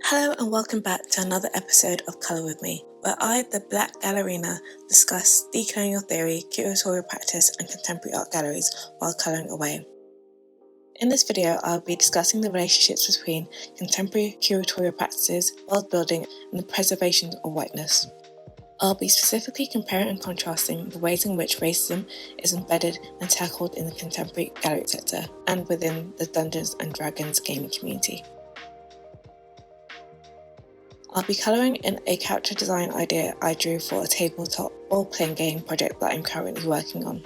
Hello and welcome back to another episode of Colour With Me, where I, the Black Gallerina, discuss decolonial theory, curatorial practice and contemporary art galleries while colouring away. In this video, I'll be discussing the relationships between contemporary curatorial practices, world building and the preservation of whiteness. I'll be specifically comparing and contrasting the ways in which racism is embedded and tackled in the contemporary gallery sector and within the Dungeons & Dragons gaming community. I'll be colouring in a character design idea I drew for a tabletop role-playing game project that I'm currently working on.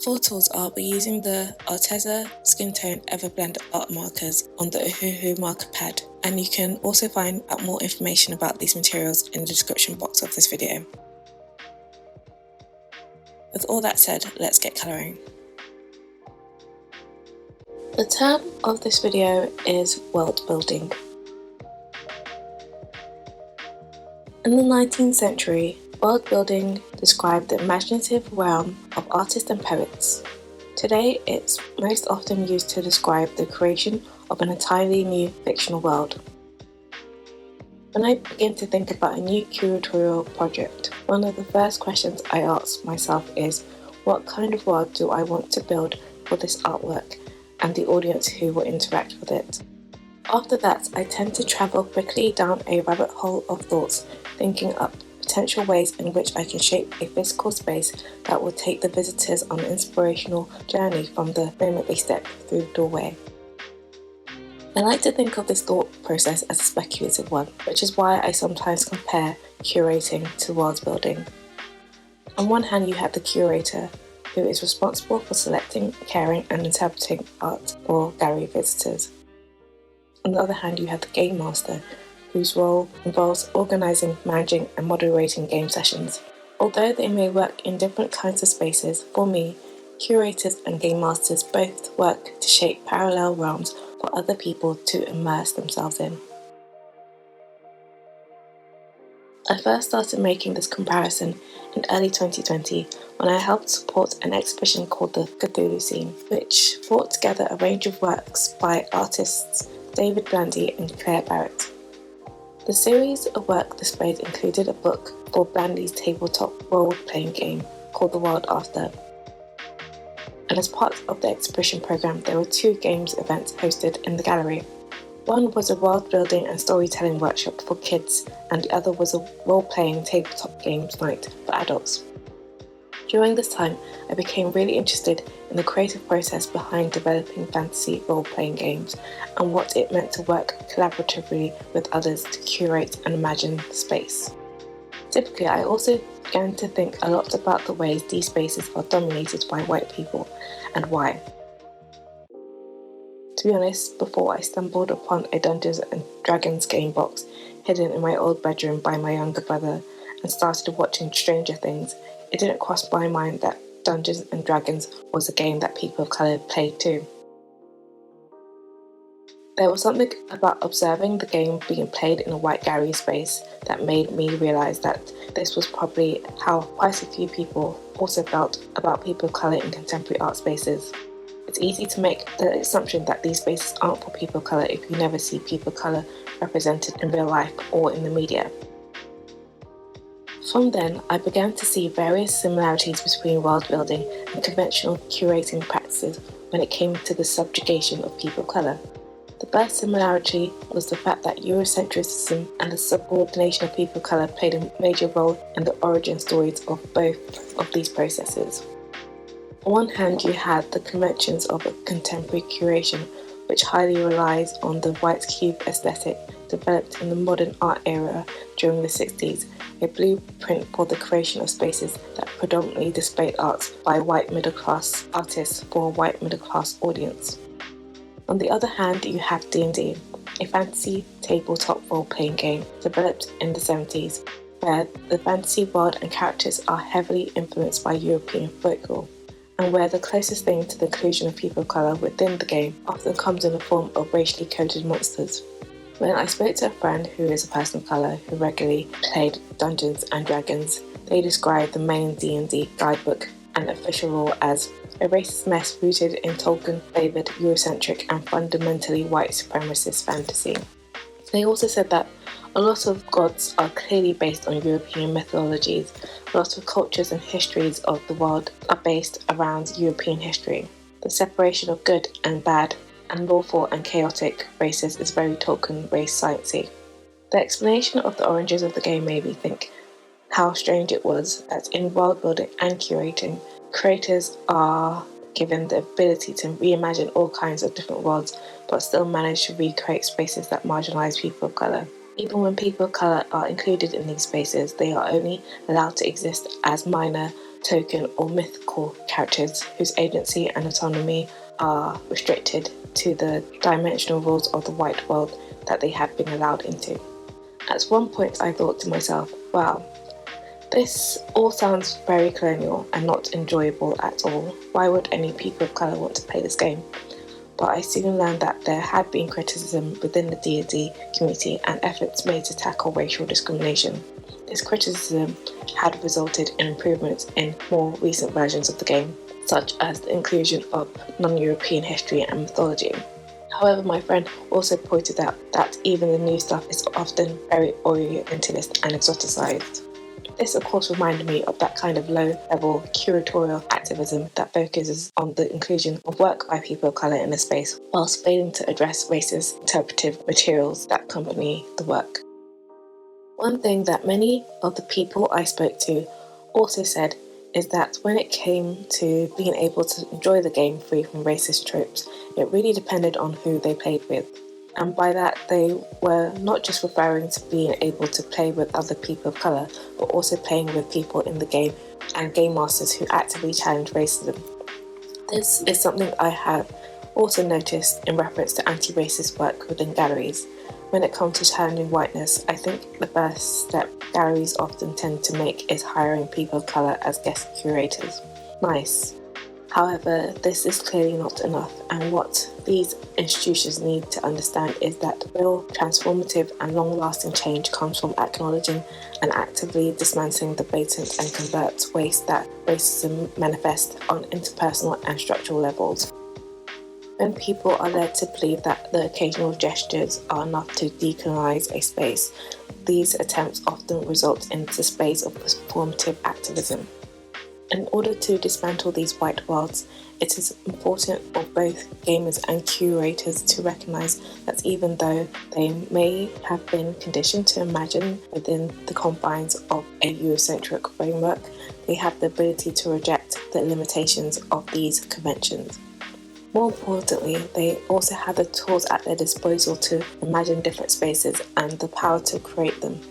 For tools, I'll be using the Arteza skin tone Everblend art markers on the Ohuhu Marker Pad, and you can also find out more information about these materials in the description box of this video. With all that said, let's get colouring. The term of this video is world building. In the 19th century, world building described the imaginative realm of artists and poets. Today, it's most often used to describe the creation of an entirely new fictional world. When I begin to think about a new curatorial project, one of the first questions I ask myself is, what kind of world do I want to build for this artwork and the audience who will interact with it? After that, I tend to travel quickly down a rabbit hole of thoughts, thinking up potential ways in which I can shape a physical space that will take the visitors on an inspirational journey from the moment they step through the doorway. I like to think of this thought process as a speculative one, which is why I sometimes compare curating to world building. On one hand, you have the curator, who is responsible for selecting, caring and interpreting art for gallery visitors. On the other hand, you have the game master, whose role involves organising, managing and moderating game sessions. Although they may work in different kinds of spaces, for me, curators and game masters both work to shape parallel realms for other people to immerse themselves in. I first started making this comparison in early 2020 when I helped support an exhibition called the CThulhu Scene, which brought together a range of works by artists David Blandy and Claire Barrett. The series of work displayed included a book for Blandy's tabletop role-playing game called The World After. And as part of the exhibition program, there were two games events hosted in the gallery. One was a world-building and storytelling workshop for kids, and the other was a role-playing tabletop games night for adults. During this time, I became really interested in the creative process behind developing fantasy role-playing games and what it meant to work collaboratively with others to curate and imagine the space. Typically, I also began to think a lot about the ways these spaces are dominated by white people and why. To be honest, before I stumbled upon a Dungeons & Dragons game box hidden in my old bedroom by my younger brother and started watching Stranger Things, it didn't cross my mind that Dungeons & Dragons was a game that people of colour played too. There was something about observing the game being played in a white gallery space that made me realise that this was probably how quite a few people also felt about people of colour in contemporary art spaces. It's easy to make the assumption that these spaces aren't for people of colour if you never see people of colour represented in real life or in the media. From then, I began to see various similarities between world building and conventional curating practices when it came to the subjugation of people of colour. The first similarity was the fact that Eurocentrism and the subordination of people of colour played a major role in the origin stories of both of these processes. On one hand, you had the conventions of a contemporary curation, which highly relies on the white cube aesthetic developed in the modern art era during the 60s, a blueprint for the creation of spaces that predominantly displayed art by white middle-class artists for a white middle-class audience. On the other hand, you have D&D, a fantasy tabletop role-playing game developed in the 70s, where the fantasy world and characters are heavily influenced by European folklore, and where the closest thing to the inclusion of people of colour within the game often comes in the form of racially coded monsters. When I spoke to a friend who is a person of colour who regularly played Dungeons & Dragons, they described the main D&D guidebook and official rule as a racist mess rooted in Tolkien-flavoured Eurocentric and fundamentally white supremacist fantasy. They also said that a lot of gods are clearly based on European mythologies. A lot of cultures and histories of the world are based around European history. The separation of good and bad and lawful and chaotic races is very Tolkien race sciencey. The explanation of the oranges of the game made me think how strange it was that in world building and curating, creators are given the ability to reimagine all kinds of different worlds but still manage to recreate spaces that marginalise people of colour. Even when people of colour are included in these spaces, they are only allowed to exist as minor, token or mythical characters whose agency and autonomy are restricted to the dimensional rules of the white world that they have been allowed into. At one point I thought to myself, wow, this all sounds very colonial and not enjoyable at all. Why would any people of colour want to play this game? But I soon learned that there had been criticism within the D&D community and efforts made to tackle racial discrimination. This criticism had resulted in improvements in more recent versions of the game, such as the inclusion of non-European history and mythology. However, my friend also pointed out that even the new stuff is often very Orientalist and exoticized. This of course reminded me of that kind of low-level curatorial activism that focuses on the inclusion of work by people of colour in a space, whilst failing to address racist interpretive materials that accompany the work. One thing that many of the people I spoke to also said is that when it came to being able to enjoy the game free from racist tropes, it really depended on who they played with. And by that, they were not just referring to being able to play with other people of colour, but also playing with people in the game and game masters who actively challenge racism. This is something I have also noticed in reference to anti-racist work within galleries. When it comes to challenging whiteness, I think the first step galleries often tend to make is hiring people of colour as guest curators. Nice. However, this is clearly not enough, and what these institutions need to understand is that real transformative and long-lasting change comes from acknowledging and actively dismantling the blatant and covert ways that racism manifests on interpersonal and structural levels. When people are led to believe that the occasional gestures are enough to decolonize a space, these attempts often result in the space of performative activism. In order to dismantle these white worlds, it is important for both gamers and curators to recognise that even though they may have been conditioned to imagine within the confines of a Eurocentric framework, they have the ability to reject the limitations of these conventions. More importantly, they also have the tools at their disposal to imagine different spaces and the power to create them.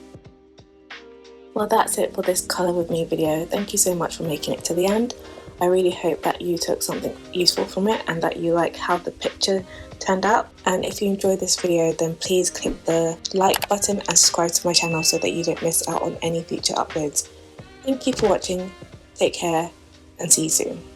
Well, that's it for this Colour With Me video. Thank you so much for making it to the end. I really hope that you took something useful from it and that you like how the picture turned out. And if you enjoyed this video, then please click the like button and subscribe to my channel so that you don't miss out on any future uploads. Thank you for watching, take care, and see you soon.